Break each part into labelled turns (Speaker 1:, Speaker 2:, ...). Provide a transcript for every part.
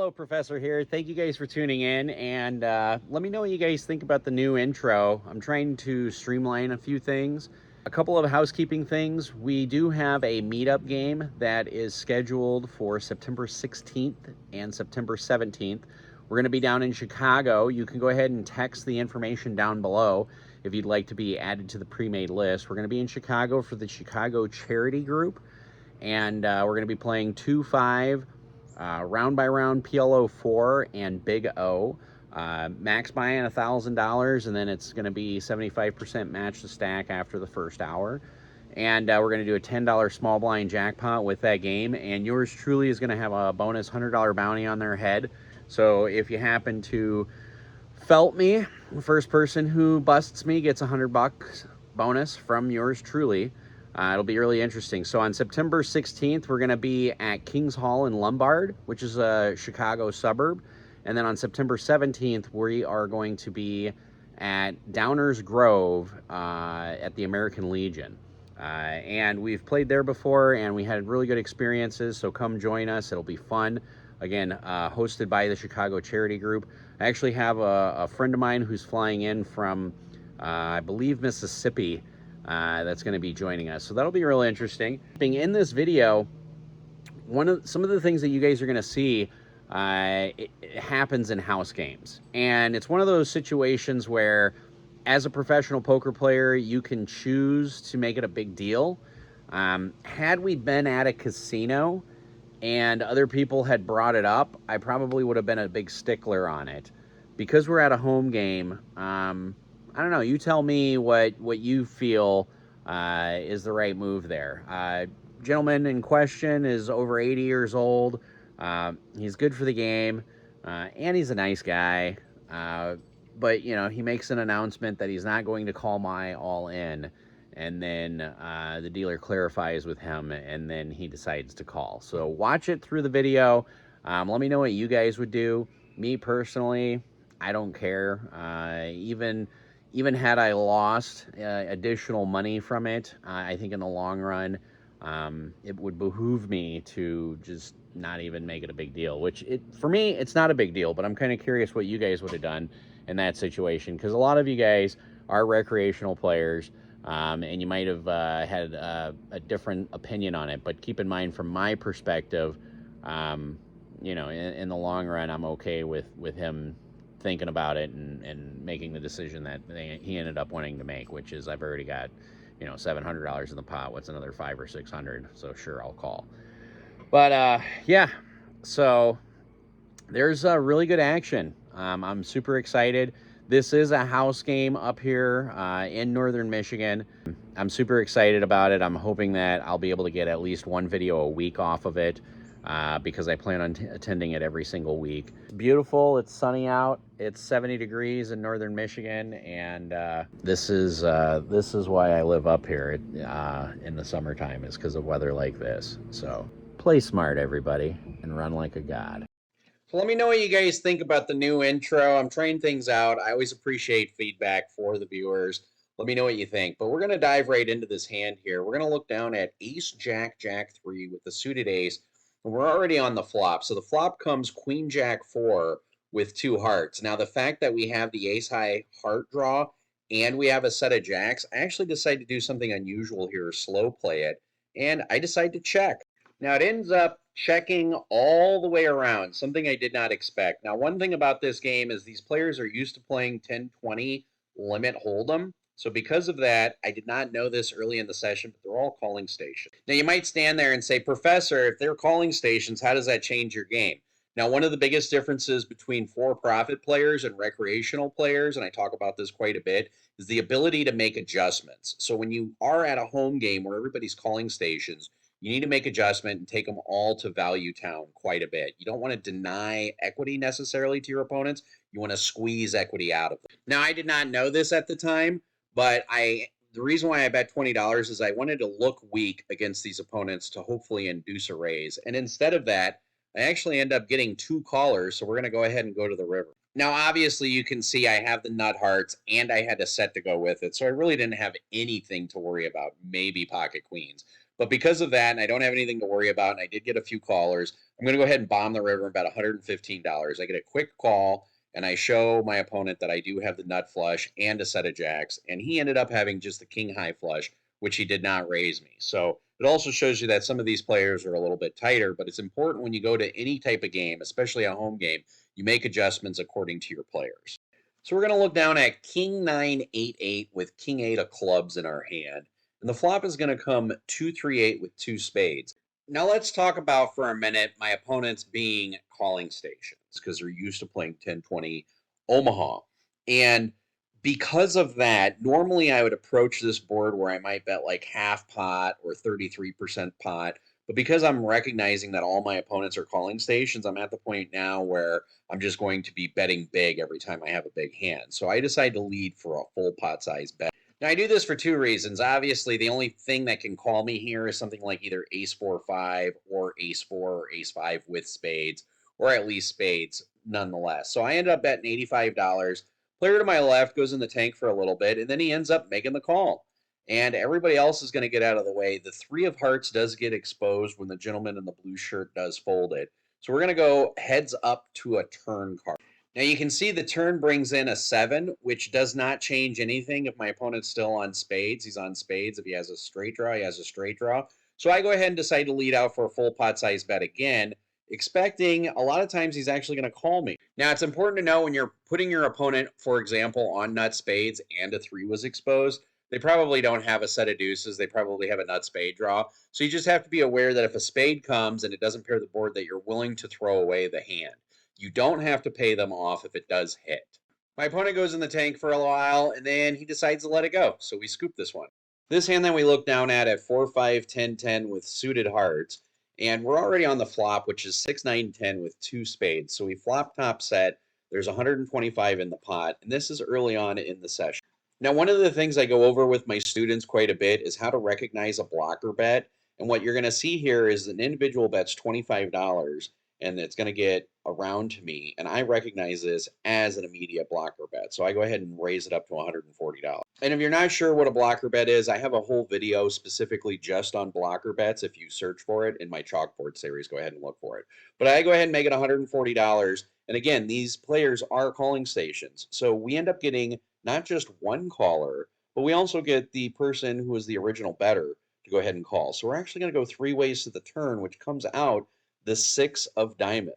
Speaker 1: Hello, Professor here. Thank you guys for tuning in, and let me know what you guys think about the new intro. I'm trying to streamline a few things. A couple of housekeeping things. We do have a meetup game that is scheduled for September 16th and September 17th. We're going to be down in Chicago. You can go ahead and text the information down below if you'd like to be added to the pre-made list. We're going to be in Chicago for the Chicago Charity Group, and we're going to be playing 2-5, round by round PLO 4 and Big O. Max buy-in $1,000, and then it's going to be 75% match the stack after the first hour. And we're going to do a $10 small blind jackpot with that game, and yours truly is going to have a bonus $100 bounty on their head. So if you happen to felt me, the first person who busts me gets $100 bonus from yours truly. It'll be really interesting. So on September 16th, we're going to be at Kings Hall in Lombard, which is a Chicago suburb. And then on September 17th, we are going to be at Downers Grove at the American Legion. And we've played there before, and we had really good experiences, so come join us. It'll be fun. Again, hosted by the Chicago Charity Group. I actually have a friend of mine who's flying in from, I believe, Mississippi, that's going to be joining us. So that'll be really interesting. In this video, some of the things that you guys are going to see, it happens in house games. And it's one of those situations where, as a professional poker player, you can choose to make it a big deal. Had we been at a casino and other people had brought it up, I probably would have been a big stickler on it. Because we're at a home game, I don't know, you tell me what you feel is the right move there. Gentleman in question is over 80 years old. He's good for the game, and he's a nice guy. But, you know, he makes an announcement that he's not going to call my all-in, and then the dealer clarifies with him, and then he decides to call. So watch it through the video. Let me know what you guys would do. Me personally, I don't care. Even had I lost additional money from it, I think in the long run, it would behoove me to just not even make it a big deal, which for me, it's not a big deal, but I'm kind of curious what you guys would have done in that situation, because a lot of you guys are recreational players, and you might have had a different opinion on it. But keep in mind, from my perspective, you know, in the long run, I'm okay with him thinking about it and making the decision that he ended up wanting to make, which is, I've already got, you know, $700 in the pot. What's another $500 or $600? So sure, I'll call. But yeah, so there's really good action. I'm super excited. This is a house game up here in northern Michigan. I'm super excited about it. I'm hoping that I'll be able to get at least one video a week off of it, because I plan on attending it every single week. It's beautiful. It's sunny out. It's 70 degrees in northern Michigan, and this is why I live up here in the summertime, is because of weather like this. So play smart, everybody, and run like a god. So let me know what you guys think about the new intro. I'm trying things out. I always appreciate feedback for the viewers. Let me know what you think. But we're going to dive right into this hand here. We're going to look down at Ace, Jack, Jack 3 with the suited ace. And we're already on the flop. So the flop comes Queen, Jack 4 with 2 hearts. Now, the fact that we have the ace high heart draw and we have a set of jacks, I actually decided to do something unusual here, slow play it. And I decide to check. Now, it ends up checking all the way around, something I did not expect. Now, one thing about this game is these players are used to playing 10-20 limit hold'em. So because of that, I did not know this early in the session, but they're all calling stations. Now, you might stand there and say, Professor, if they're calling stations, how does that change your game? Now, one of the biggest differences between for-profit players and recreational players, and I talk about this quite a bit, is the ability to make adjustments. So when you are at a home game where everybody's calling stations, you need to make adjustment and take them all to value town quite a bit. You don't want to deny equity necessarily to your opponents. You want to squeeze equity out of them. Now, I did not know this at the time, but the reason why I bet $20 is I wanted to look weak against these opponents to hopefully induce a raise. And instead of that, I actually end up getting 2 callers, so we're going to go ahead and go to the river. Now, obviously, you can see I have the nut hearts, and I had a set to go with it, so I really didn't have anything to worry about, maybe pocket queens. But because of that, and I don't have anything to worry about, and I did get a few callers, I'm going to go ahead and bomb the river about $115. I get a quick call, and I show my opponent that I do have the nut flush and a set of jacks, and he ended up having just the king high flush, which he did not raise me. So it also shows you that some of these players are a little bit tighter, but it's important when you go to any type of game, especially a home game, you make adjustments according to your players. So we're going to look down at King 9, 8, 8 with King 8 of clubs in our hand. And the flop is going to come 2, 3, 8 with 2 spades. Now let's talk about for a minute my opponents being calling stations because they're used to playing 10-20 Omaha. And because of that, normally I would approach this board where I might bet like half pot or 33% pot. But because I'm recognizing that all my opponents are calling stations, I'm at the point now where I'm just going to be betting big every time I have a big hand. So I decide to lead for a full pot size bet. Now I do this for two reasons. Obviously, the only thing that can call me here is something like either ace 4 5 or ace 4 or ace 5 with spades, or at least spades nonetheless. So I end up betting $85. Player to my left goes in the tank for a little bit, and then he ends up making the call. And everybody else is going to get out of the way. The 3 of hearts does get exposed when the gentleman in the blue shirt does fold it. So we're going to go heads up to a turn card. Now you can see the turn brings in a 7, which does not change anything if my opponent's still on spades. He's on spades. If he has a straight draw, he has a straight draw. So I go ahead and decide to lead out for a full pot size bet again, expecting a lot of times he's actually going to call me. Now it's important to know when you're putting your opponent, for example, on nut spades and a 3 was exposed, they probably don't have a set of deuces. They probably have a nut spade draw. So you just have to be aware that if a spade comes and it doesn't pair the board, that you're willing to throw away the hand. You don't have to pay them off if it does hit. My opponent goes in the tank for a while, and then he decides to let it go. So we scoop this one. This hand that we look down at 4, 5, 10, 10 with suited hearts. And we're already on the flop, which is 6, 9, 10 with 2 spades. So we flop top set. There's 125 in the pot, and this is early on in the session. Now, one of the things I go over with my students quite a bit is how to recognize a blocker bet. And what you're going to see here is an individual bets $25, and it's going to get around to me, and I recognize this as an immediate blocker bet. So I go ahead and raise it up to $140. And if you're not sure what a blocker bet is, I have a whole video specifically just on blocker bets. If you search for it in my chalkboard series, go ahead and look for it. But I go ahead and make it $140. And again, these players are calling stations. So we end up getting not just one caller, but we also get the person who is the original bettor to go ahead and call. So we're actually going to go 3 ways to the turn, which comes out the 6 of diamond.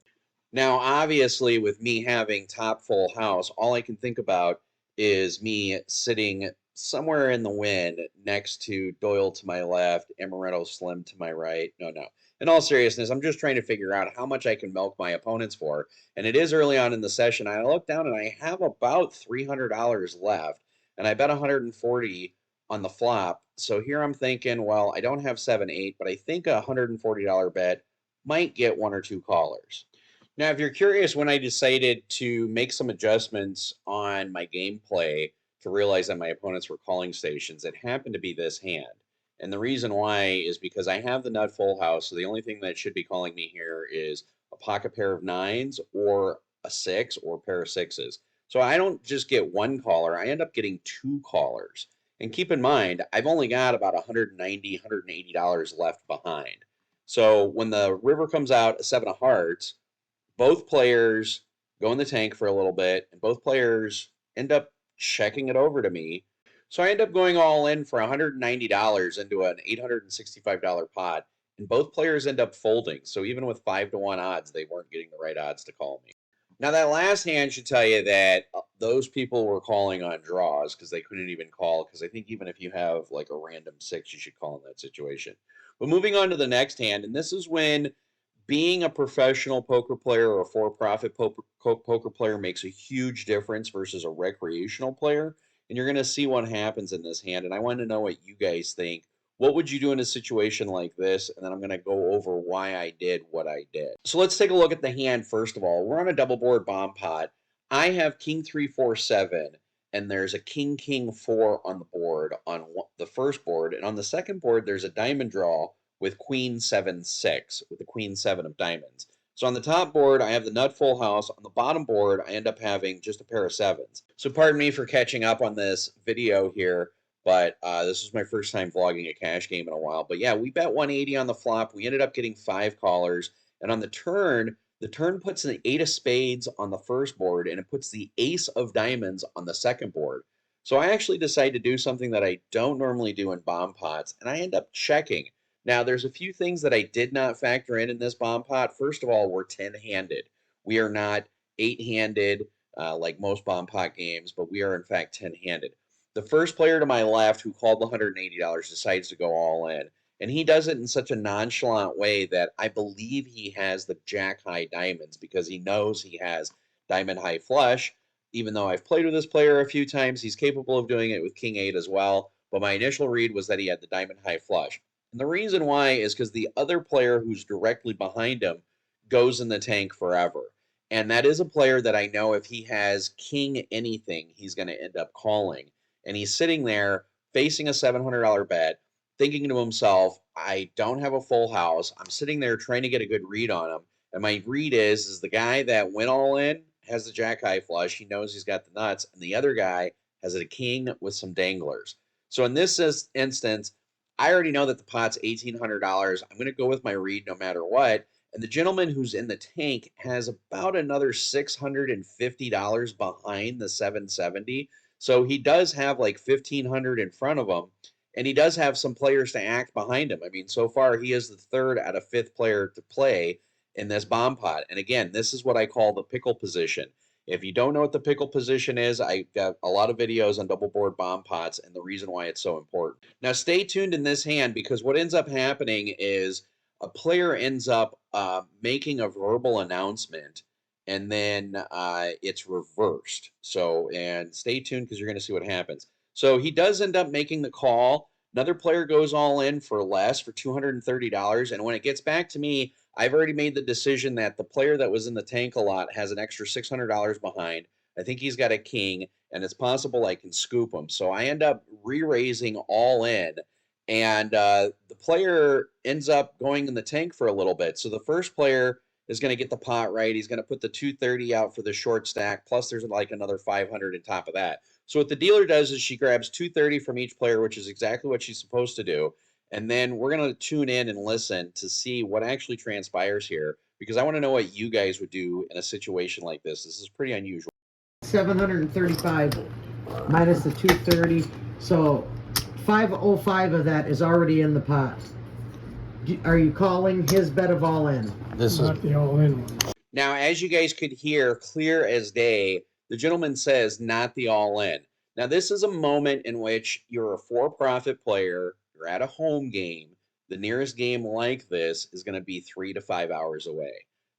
Speaker 1: Now, obviously, with me having top full house, all I can think about is me sitting somewhere in the wind next to Doyle to my left, Amaretto Slim to my right. No. In all seriousness, I'm just trying to figure out how much I can milk my opponents for. And it is early on in the session. I look down and I have about $300 left, and I bet 140 on the flop. So here I'm thinking, well, I don't have 7, 8, but I think a $140 bet might get 1 or 2 callers. Now, if you're curious, when I decided to make some adjustments on my gameplay to realize that my opponents were calling stations, it happened to be this hand. And the reason why is because I have the nut full house, so the only thing that should be calling me here is a pocket pair of 9s or a 6 or a pair of 6s. So I don't just get one caller, I end up getting 2 callers. And keep in mind, I've only got about $190, $180 left behind. So when the river comes out, a 7 of hearts, both players go in the tank for a little bit, and both players end up checking it over to me. So I end up going all in for $190 into an $865 pot, and both players end up folding. So even with 5-to-1 odds, they weren't getting the right odds to call me. Now that last hand should tell you that those people were calling on draws because they couldn't even call, because I think even if you have like a random 6, you should call in that situation. But moving on to the next hand, and this is when being a professional poker player or a for-profit poker player makes a huge difference versus a recreational player. And you're going to see what happens in this hand. And I want to know what you guys think. What would you do in a situation like this? And then I'm going to go over why I did what I did. So let's take a look at the hand first of all. We're on a double board bomb pot. I have king 3, 4, 7. And there's a king, king 4 on the board on the first board. And on the second board, there's a diamond draw with queen 7, 6, with the queen 7 of diamonds. So on the top board, I have the nut full house. On the bottom board, I end up having just a pair of 7s. So pardon me for catching up on this video here, but this was my first time vlogging a cash game in a while. But yeah, we bet 180 on the flop. We ended up getting 5 callers, and on the turn puts an 8 of spades on the first board, and it puts the ace of diamonds on the second board. So I actually decided to do something that I don't normally do in bomb pots, and I end up checking. Now, there's a few things that I did not factor in this bomb pot. First of all, we're 10-handed. We are not 8-handed like most bomb pot games, but we are in fact 10-handed. The first player to my left who called the $180 decides to go all in. And he does it in such a nonchalant way that I believe he has the jack high diamonds because he knows he has diamond high flush. Even though I've played with this player a few times, he's capable of doing it with king 8 as well. But my initial read was that he had the diamond high flush. And the reason why is because the other player who's directly behind him goes in the tank forever. And that is a player that I know if he has king anything, he's going to end up calling. And he's sitting there facing a $700 bet, thinking to himself, I don't have a full house. I'm sitting there trying to get a good read on him. And my read is the guy that went all in has the jack high flush. He knows he's got the nuts. And the other guy has a king with some danglers. So in this instance, I already know that the pot's $1,800. I'm going to go with my read no matter what. And the gentleman who's in the tank has about another $650 behind the 770. So he does have like 1,500 in front of him, and he does have some players to act behind him. I mean, so far he is the third out of fifth player to play in this bomb pot. And again, this is what I call the pickle position. If you don't know what the pickle position is, I've got a lot of videos on double board bomb pots and the reason why it's so important. Now, stay tuned in this hand because what ends up happening is a player ends up making a verbal announcement and then it's reversed. So, and stay tuned because you're going to see what happens. So he does end up making the call. Another player goes all in for less, for $230. And when it gets back to me, I've already made the decision that the player that was in the tank a lot has an extra $600 behind. I think he's got a king, and it's possible I can scoop him. So I end up re-raising all in, and the player ends up going in the tank for a little bit. So the first player is going to get the pot right. He's going to put the 230 out for the short stack, plus there's like another 500 on top of that. So what the dealer does is she grabs 230 from each player, which is exactly what she's supposed to do. And then we're going to tune in and listen to see what actually transpires here, because I want to know what you guys would do in a situation like this. This is pretty unusual.
Speaker 2: 735 minus the 230, so 505 of that is already in the pot. Are you calling his bet of all in?
Speaker 3: This is not the all-in one.
Speaker 1: Now, as you guys could hear clear as day, the gentleman says not the all-in. Now, this is a moment in which you're a for-profit player, you're at a home game. The nearest game like this is going to be 3 to 5 hours away.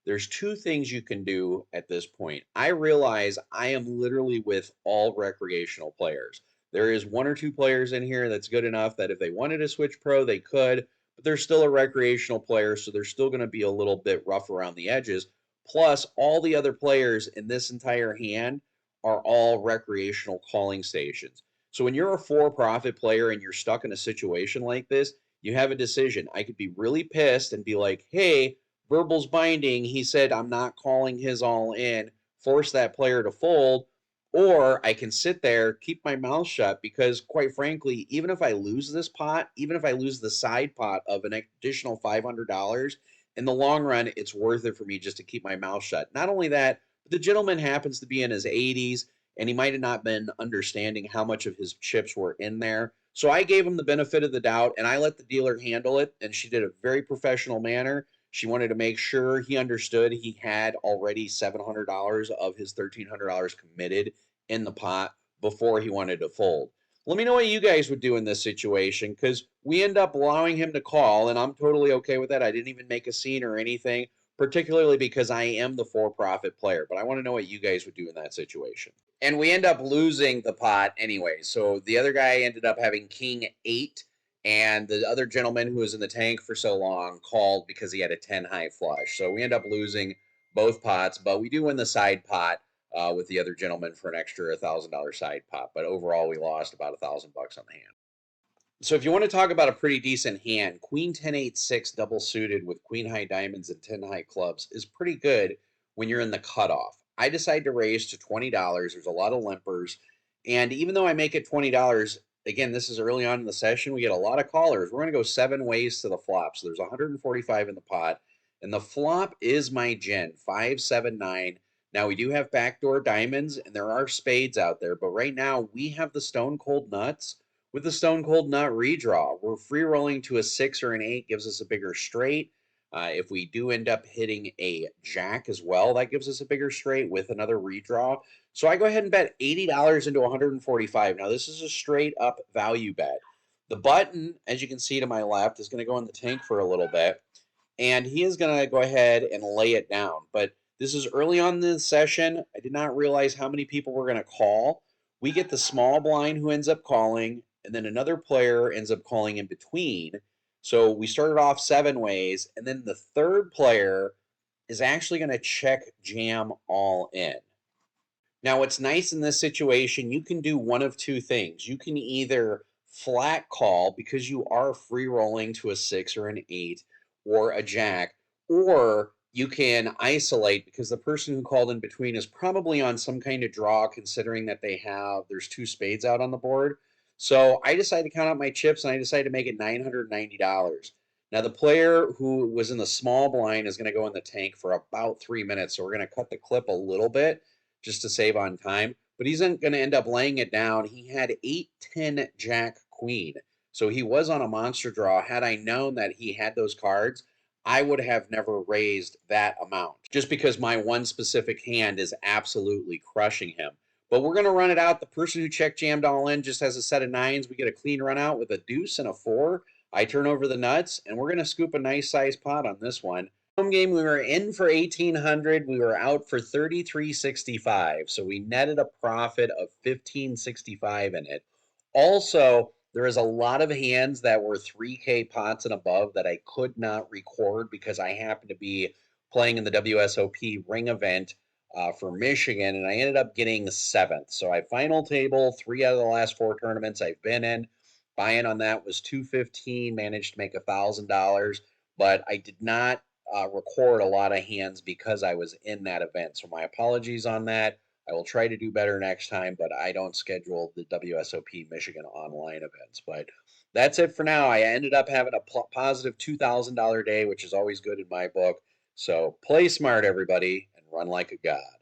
Speaker 1: There's two things you can do at this point. I realize I am literally with all recreational players. There is 1 or 2 players in here that's good enough that if they wanted to switch pro, they could, but they're still a recreational player, so they're still going to be a little bit rough around the edges. Plus, all the other players in this entire hand are all recreational calling stations. So when you're a for-profit player and you're stuck in a situation like this, you have a decision. I could be really pissed and be like, hey, verbal's binding. He said I'm not calling his all in. Force that player to fold. Or I can sit there, keep my mouth shut, because quite frankly, even if I lose this pot, even if I lose the side pot of an additional $500, in the long run, it's worth it for me just to keep my mouth shut. Not only that, but the gentleman happens to be in his 80s, and he might have not been understanding how much of his chips were in there. So I gave him the benefit of the doubt, and I let the dealer handle it, and she did a very professional manner. She wanted to make sure he understood he had already $700 of his $1,300 committed in the pot before he wanted to fold. Let me know what you guys would do in this situation, because we end up allowing him to call, and I'm totally okay with that. I didn't even make a scene or anything, particularly because I am the for-profit player, but I want to know what you guys would do in that situation. And we end up losing the pot anyway. So the other guy ended up having king 8, and the other gentleman who was in the tank for so long called because he had a 10 high flush. So we end up losing both pots, but we do win the side pot with the other gentleman for an extra $1,000 side pot. But overall, we lost about $1,000 on the hand. So if you want to talk about a pretty decent hand, Queen 10-8-6 double suited with Queen high diamonds and 10 high clubs is pretty good when you're in the cutoff. I decide to raise to $20. There's a lot of limpers. And even though I make it $20, Again, this is early on in the session. We get a lot of callers. We're going to go 7 ways to the flop. So there's 145 in the pot. And the flop is my gin, 579. Now, we do have backdoor diamonds, and there are spades out there. But right now, we have the stone cold nuts with the stone cold nut redraw. We're free rolling to a 6 or an 8, gives us a bigger straight. If we do end up hitting a jack as well, that gives us a bigger straight with another redraw. So I go ahead and bet $80 into 145. Now, this is a straight up value bet. The button, as you can see to my left, is going to go in the tank for a little bit, and he is going to go ahead and lay it down. But this is early on in the session. I did not realize how many people were going to call. We get the small blind who ends up calling, and then another player ends up calling in between. So we started off 7 ways, and then the third player is actually going to check jam all in. Now, what's nice in this situation, you can do one of two things. You can either flat call because you are free rolling to a 6 or an 8 or a jack, or you can isolate because the person who called in between is probably on some kind of draw considering that there's 2 spades out on the board. So I decided to count out my chips and I decided to make it $990. Now, the player who was in the small blind is going to go in the tank for about 3 minutes. So we're going to cut the clip a little bit just to save on time. But he's going to end up laying it down. He had 8-10 Jack Queen. So he was on a monster draw. Had I known that he had those cards, I would have never raised that amount just because my one specific hand is absolutely crushing him. But we're going to run it out. The person who check jammed all in just has a set of 9s. We get a clean run out with a deuce and a 4. I turn over the nuts, and we're going to scoop a nice size pot on this one. Home game, we were in for 1,800. We were out for 33.65. So we netted a profit of 15.65 in it. Also, there is a lot of hands that were 3K pots and above that I could not record because I happened to be playing in the WSOP ring event for Michigan, and I ended up getting 7th. So I final table 3 out of the last 4 tournaments I've been in. Buy-in on that was $215, managed to make $1,000, but I did not record a lot of hands because I was in that event. So my apologies on that. I will try to do better next time, but I don't schedule the WSOP Michigan online events. But that's it for now. I ended up having a positive $2,000 day, which is always good in my book. So play smart, everybody, and run like a god.